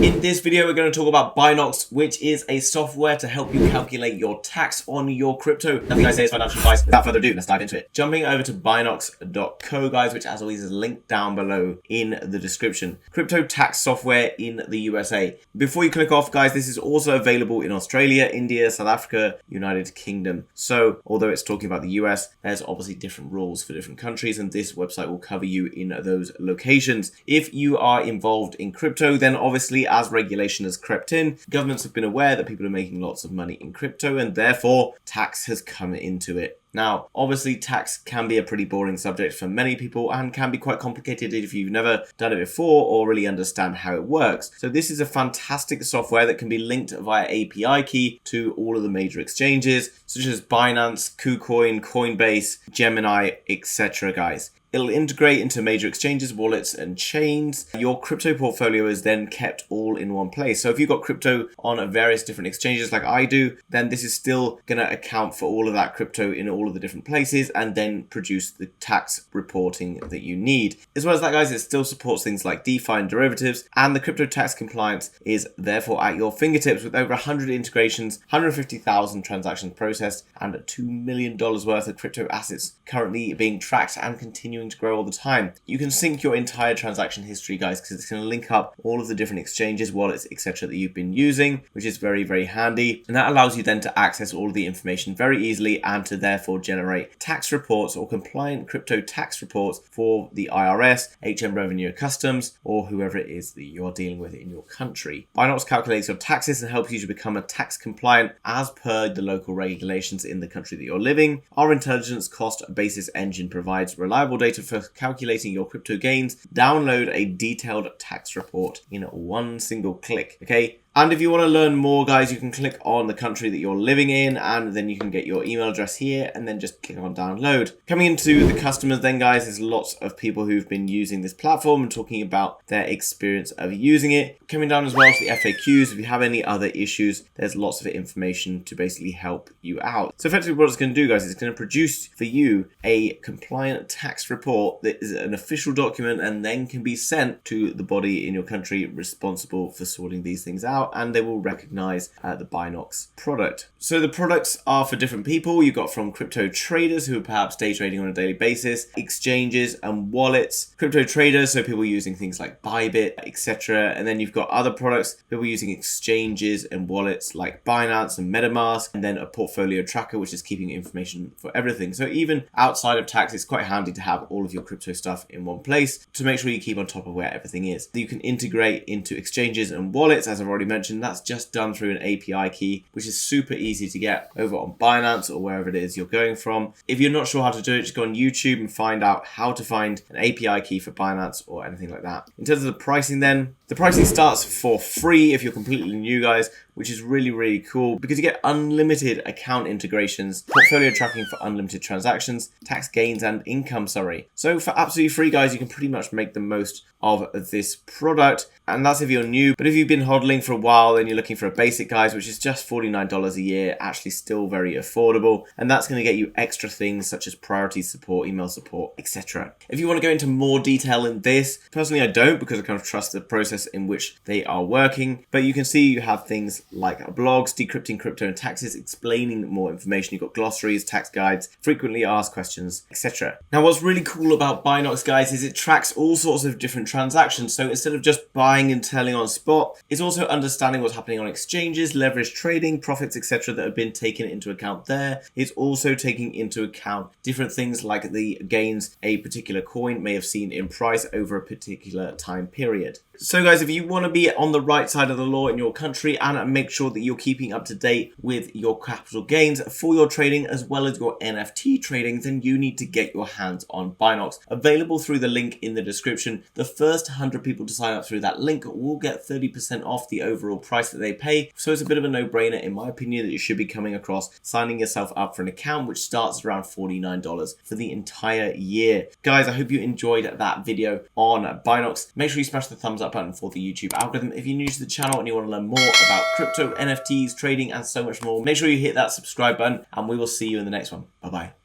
In this video, we're going to talk about Binocs, which is a software to help you calculate your tax on your crypto. Nothing I say is financial advice. Without further ado, let's dive into it. Jumping over to binocs.co, guys, which as always is linked down below in the description. Crypto tax software in the USA. Before you click off, guys, this is also available in Australia, India, South Africa, United Kingdom. So, although it's talking about the US, there's obviously different rules for different countries, and this website will cover you in those locations. If you are involved in crypto, then obviously as regulation has crept in, governments have been aware that people are making lots of money in crypto, and therefore tax has come into it. Now, obviously, tax can be a pretty boring subject for many people and can be quite complicated if you've never done it before or really understand how it works. So this is a fantastic software that can be linked via API key to all of the major exchanges, such as Binance, KuCoin, Coinbase, Gemini, etc., guys. It'll integrate into major exchanges, wallets, and chains. Your crypto portfolio is then kept all in one place. So if you've got crypto on various different exchanges like I do, then this is still going to account for all of that crypto in all of the different places and then produce the tax reporting that you need. As well as that, guys, it still supports things like DeFi and derivatives, and the crypto tax compliance is therefore at your fingertips with over 100 integrations, 150,000 transactions processed, and $2 million worth of crypto assets currently being tracked and continuing to grow all the time. You can sync your entire transaction history, guys, because it's going to link up all of the different exchanges, wallets, etc. that you've been using, which is very, very handy. And that allows you then to access all of the information very easily and to therefore generate tax reports or compliant crypto tax reports for the IRS, HM Revenue and Customs, or whoever it is that you're dealing with in your country. Binocs calculates your taxes and helps you to become a tax compliant as per the local regulations in the country that you're living. Our intelligence cost basis engine provides reliable data for calculating your crypto gains. Download a detailed tax report in one single click. Okay. And if you want to learn more, guys, you can click on the country that you're living in, and then you can get your email address here and then just click on download. Coming into the customers then, guys, there's lots of people who've been using this platform and talking about their experience of using it. Coming down as well to the FAQs, if you have any other issues, there's lots of information to basically help you out. So effectively what it's going to do, guys, is it's going to produce for you a compliant tax report that is an official document and then can be sent to the body in your country responsible for sorting these things out, and they will recognize the Binocs product. So the products are for different people. You've got from crypto traders who are perhaps day trading on a daily basis, exchanges and wallets, crypto traders, so people using things like Debit, etc. And then you've got other products, people using exchanges and wallets like Binance and Metamask, and then a portfolio tracker, which is keeping information for everything. So even outside of tax, it's quite handy to have all of your crypto stuff in one place to make sure you keep on top of where everything is. You can integrate into exchanges and wallets, as I've already mentioned. That's just done through an API key, which is super easy to get over on Binance or wherever it is you're going from. If you're not sure how to do it, just go on YouTube and find out how to find an API key for Binance or anything like that. In terms of the pricing then, the pricing starts for free if you're completely new, guys, which is really, really cool because you get unlimited account integrations, portfolio tracking for unlimited transactions, tax gains and income, So for absolutely free, guys, you can pretty much make the most of this product. And that's if you're new. But if you've been hodling for a while and you're looking for a basic, guys, which is just $49 a year, actually still very affordable. And that's going to get you extra things such as priority support, email support, etc. If you want to go into more detail in this, personally, I don't, because I kind of trust the process in which they are working. But you can see you have things like blogs, decrypting crypto and taxes, explaining more information. You've got glossaries, tax guides, frequently asked questions, etc. Now, what's really cool about Binocs, guys, is it tracks all sorts of different transactions. So instead of just buying and selling on spot, it's also understanding what's happening on exchanges, leverage trading, profits, etc. that have been taken into account there. It's also taking into account different things like the gains a particular coin may have seen in price over a particular time period. So guys, if you want to be on the right side of the law in your country and make sure that you're keeping up to date with your capital gains for your trading as well as your NFT trading, then you need to get your hands on Binocs. Available through the link in the description. The first 100 people to sign up through that link will get 30% off the overall price that they pay. So it's a bit of a no-brainer, in my opinion, that you should be coming across signing yourself up for an account, which starts around $49 for the entire year. Guys, I hope you enjoyed that video on Binocs. Make sure you smash the thumbs up button for the YouTube algorithm. If you're new to the channel and you want to learn more about crypto, NFTs, trading, and so much more, make sure you hit that subscribe button, and we will see you in the next one. Bye-bye.